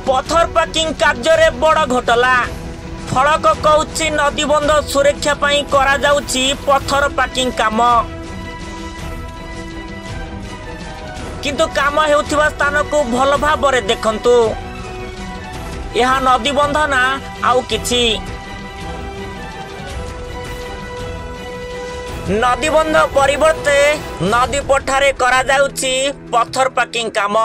पथर पार्किंग कार्य बड़ घोटला फलक कहूँ नदीबंध सुरक्षा करा जाउची पथर पार्किंग काम किंतु काम हेउथिबा स्थान को भल भाव देखंतु यह नदीबंध ना आउ किछि नदीबंध परिवर्ते नदी पठारे करा जाउची पथर पार्किंग काम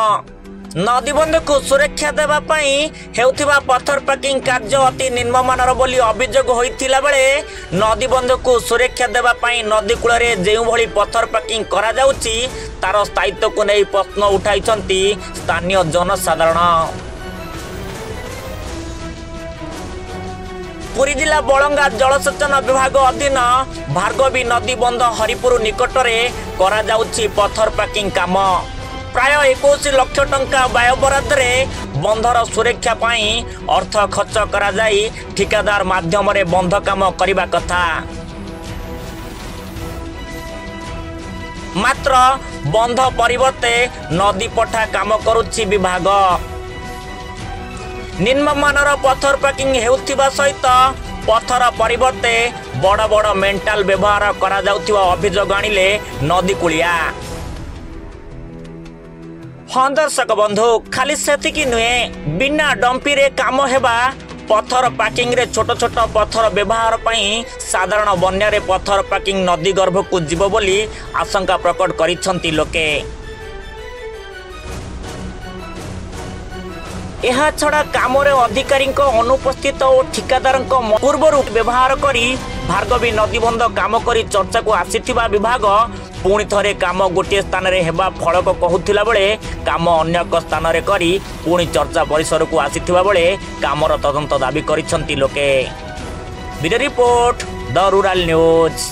नदीबंध को सुरक्षा देवा पई हेउथिबा पथर पार्किंग कार्य अति निम्नमानर बोली अभियोग होइथिला बेले नदीबंध को सुरक्षा देवा पई नदी कूल रे जेउ भली पथर पार्किंग करा जाउची तार स्थायित्व को नै प्रश्न उठाइछंती स्थानीय जनसाधारण। पुरी जिला बलंगा जलसेचन विभाग अधीन भार्गवी नदी बंध हरिपुर निकट में करा जाउची पथर पार्किंग काम प्राय 21 लाख टंका व्यय बराद बंधर सुरक्षा पाई अर्थ खर्च करा जाई ठिकादार माध्यम रे बंध काम करिबा कथा मात्र बंध परिवर्ते नदी पठा काम करुछि विभाग निम्नमानर पथर पार्किंग हेउथिबा सहित पथर परिवर्ते बड़ बड़ मेंटाल व्यवहार करा जाउथिबा अभियोग आनिले नदी कुलिया। हाँ दर्शक बंधु खाली सेतिकी नुहे बिना डंपी रे काम हेबा पथर पार्किंग रे छोट छोट पथर व्यवहार पई साधारण बन्या रे पथर पार्किंग नदी गर्भ को जीव बोली आशंका प्रकट करिसंती लोके। यह छड़ा काम अधिकारी अनुपस्थित और ठिकादार पूर्वर व्यवहार करी भार्गवी नदीबंध काम करी चर्चा को आसीथिबा विभाग पुणी थरे काम गोटे स्थान रे हेबा फलक कहूथिला बेले काम अन्य एक स्थान रे करी पुणी चर्चा परिसर को आसीथिबा बेले कामर तदंत दाबी करिसंती लोके। Bureau report the rural news.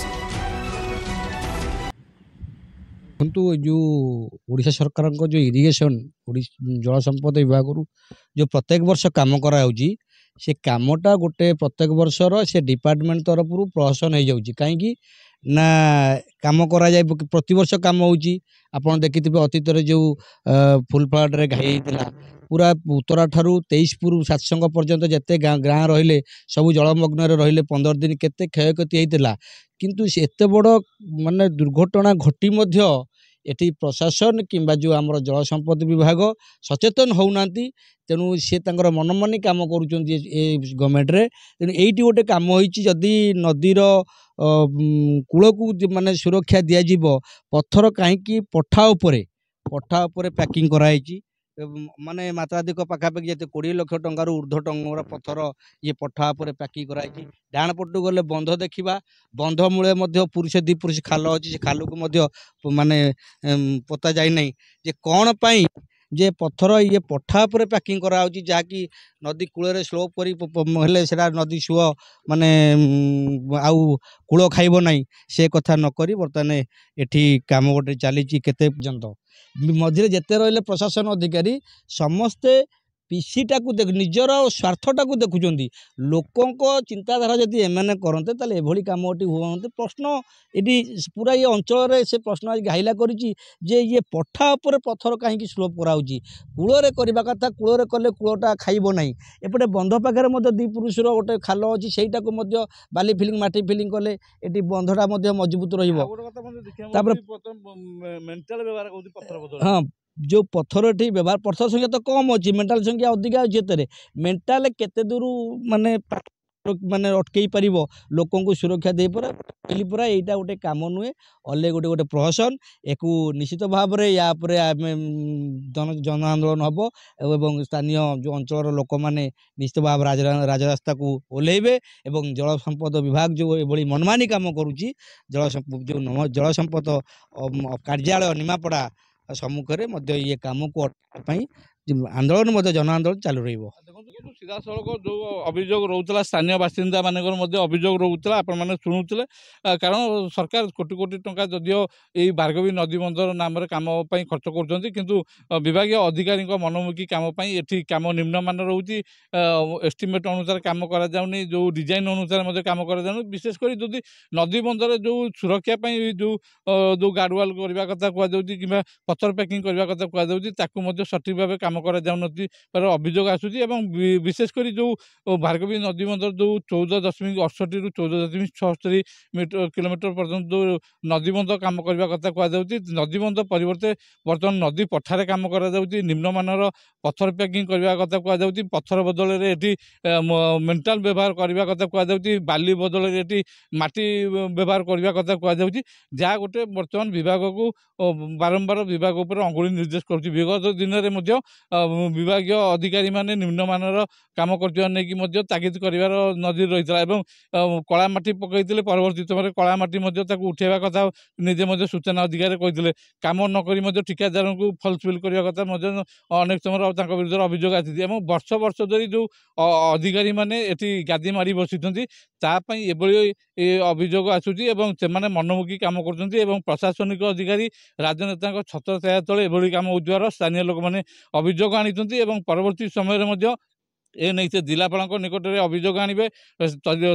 किंतु जो ओडिशा सरकार को जो इरिगेशन जल संपद विभाग जो प्रत्येक वर्ष काम कराउची से कामटा गोटे प्रत्येक वर्षर से डिपार्टमेंट तरफ प्रहसन हो जाउची कहीं ना काम करा जाए प्रति वर्ष काम होउची आपण देखिथिबे अतीत जो फुल फ्लड रे घाई होइतिला पूरा उत्तरा ठारू 23 700 पर्यंत जेते गाँ रहिले सब जलमग्न रहिले 15 दिन केते क्षयक्षति होइतिला किंतु एते बड़ माने दुर्घटना घटी मध्य एटी प्रशासन किंबा जो आमर जल संपद विभाग सचेतन होउनांती तेणु सी मनमानी काम करुँच गवर्नमेंट रे तेणु एटी गोटे काम होइची जदि नदीर कूल को माने सुरक्षा दियाजिब पत्थर कहीं पठा उपरे पैकिंग कराई माने मात्राधिक पाखापाखि जिते 20 लाख टंकार ऊर्ध्व टंकार पत्थर ये पठा पर पैकिंग कराई डाण पटू गले बंध देखा बंध मूले पुरुष 2 पुरुष खाल अच्छी से खाल को माने पता जाए ना जे कौन पाई जे पत्थर ये पठा पर पैकिंग कराउची जहाँकि नदी कूल स्लोप कर सेटा नदी सुह माने आउ कूल खाइब नहीं से कथा नक बर्तमान एठी काम गोटे चली केते पर्यंत मझे जिते रही प्रशासन अधिकारी समस्ते पीसीटा को निजर स्वार्थटा को देखुं लोकों चिंताधारा जदि एम करते ताले एभली काम हुए प्रश्न ये पूरा ये अंचल से प्रश्न आज घाइला करिछि जे ये पठा उपर पत्थर कहीं स्लोप कराउछि कूल करवा कथा कूल कले कूलटा खाइब नहीं एपटे बंध पाखे 2 पुरुषर गोटे खाल अच्छी सेटा को बाली फिलिंग माटी फिलिंग कले ये बंधटा मजबूत रहा हाँ जो पत्थर व्यवहार पत्थर संख्या तो कम अच्छी मेंटाल संख्या अधिका अच्छे मेंटाल केते दूर माने माने अटकई पार लोकों को सुरक्षा दे परा परा यहाँ गोटे काम नुहे अल्ले गोटे गोटे प्रहसन एक निश्चित भाव में या जन आंदोलन हम एवं स्थानीय जो अंचल लोक मैंने निश्चित भाव राजरास्ता को ओह्लैबे एवं जल संपद विभाग जो ये मनमानी काम करुच्ची जल संपद कार्यालय निमापड़ा सम्मुखें ये कम को आंदोलन जन आंदोलन चालू रही सीधा सड़क जो अभियोग रोला स्थानीय बासिंदा मान अभियोग रोला आपने शुणुले कारण सरकार कोटी कोटी टंका जदियो ये भार्गवी नदी बंधर नाम कम खर्च कर विभाग अधिकारी मनमुखी कम ये कम निम्नमान रोचे एस्टिमेट अनुसार कम कराऊनी जो डिजाइन अनुसार कम कर विशेषकर जदि नदी बंधर जो सुरक्षा जो जो गार्डवाल करने कथा कहुच्छी कि पत्थर पैकिंग करने कथा कहुच्छी सठिक भाव कम କରାଯାଉନଥିବାର ଅଭିଯୋଗ ଆସୁଛି ଏବଂ ବିଶେଷ କରି ଯେଉଁ ଭାର୍ଗବୀ ନଦୀ ବନ୍ଧର ଯେଉଁ 14.68 ରୁ 14.76 କିଲୋମିଟର ପର୍ଯ୍ୟନ୍ତ ଯେଉଁ ନଦୀବନ୍ଧ କାମ କରିବା କଥା କୁହାଯାଉଛି, ନଦୀବନ୍ଧ ପରିବର୍ତ୍ତେ ବର୍ତ୍ତମାନ ନଦୀ ପଠାରେ କାମ କରାଯାଉଛି। ନିମ୍ନମାନର ପଥର ପ୍ୟାକିଂ କରିବା କଥା କୁହାଯାଉଛି। ପଥର ବଦଳରେ ଏଠି ମେଣ୍ଟାଲ ବ୍ୟବହାର କରିବା କଥା କୁହାଯାଉଛି। ବାଲି ବଦଳରେ ଏଠି ମାଟି ବ୍ୟବହାର କରିବା କଥା କୁହାଯାଉଛି, ଯାହା ଗୋଟେ ବର୍ତ୍ତମାନ ବିଭାଗକୁ ବାରମ୍ବାର ବିଭାଗ ଉପରେ ଅଙ୍ଗୁଳି ନିର୍ଦ୍ଦେଶ କରୁଛି। ବିଗତ ଦିନରେ ମଧ୍ୟ ବିଭାଗୀୟ ଅଧିକାରୀମାନେ ନିମ୍ନମାନର କାମ କରୁଥିବା ନେଇକି ମଧ୍ୟ ତାଗିଦ କରିବାର ନଜିର ରହିଥିଲା ଏବଂ କଳା ମାଟି ପକାଇଥିଲେ। ପରବର୍ତ୍ତୀ ସମୟରେ କଳା ମାଟି ମଧ୍ୟ ତାକୁ ଉଠାଇବା କଥା ନିଜେ ମଧ୍ୟ ସୂଚନା ଅଧିକାରୀ କହିଥିଲେ। କାମ ନକରି ମଧ୍ୟ ଠିକାଦାରଙ୍କୁ ଫଲ୍ସ ବିଲ୍ କରିବା କଥା ମଧ୍ୟ ଅନେକ ସମୟରେ ତାଙ୍କ ବିରୁଦ୍ଧରେ ଅଭିଯୋଗ ଆସିଛି ଏବଂ ବର୍ଷ ବର୍ଷ ଧରି ଯେଉଁ ଅଧିକାରୀମାନେ ଏଠି ଗାଦି ମାରି ବସିଛନ୍ତି ତା ପାଇଁ ଏଭଳି ଅଭିଯୋଗ ଆସୁଛି ଏବଂ ସେମାନେ ମନମୁଖୀ କାମ କରୁଛନ୍ତି ଏବଂ ପ୍ରଶାସନିକ ଅଧିକାରୀ ରାଜନେତାଙ୍କ ଛତ୍ରଛାୟା ତଳେ ଏଭଳି କାମ ହେଉଥିବାର ସ୍ଥାନୀୟ ଲୋକମାନେ ଅଭିଯୋଗ ଆଣିଛନ୍ତି ଏବଂ ପରବର୍ତ୍ତୀ ସମୟରେ ମଧ୍ୟ ଏ ନେଇ ସେ ଜିଲ୍ଲାପାଳଙ୍କ ନିକଟରେ ଅଭିଯୋଗ ଆଣିବେ,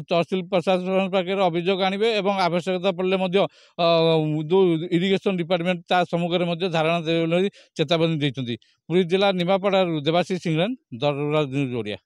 ତହସିଲ ପ୍ରଶାସନ ପାଖରେ ଅଭିଯୋଗ ଆଣିବେ ଏବଂ ଆବଶ୍ୟକତା ପଡ଼ିଲେ ମଧ୍ୟ ଯେଉଁ ଇରିଗେସନ ଡିପାର୍ଟମେଣ୍ଟ ତା ସମ୍ମୁଖରେ ମଧ୍ୟ ଧାରଣା ଦେବେ ବୋଲି ଚେତାବନୀ ଦେଇଛନ୍ତି। ପୁରୀ ଜିଲ୍ଲା ନିମାପଡ଼ାରୁ ଦେବାଶିଷ ସିଂରାନ, ଦରରାଜ ନ୍ୟୁଜ୍ ଓଡ଼ିଆ।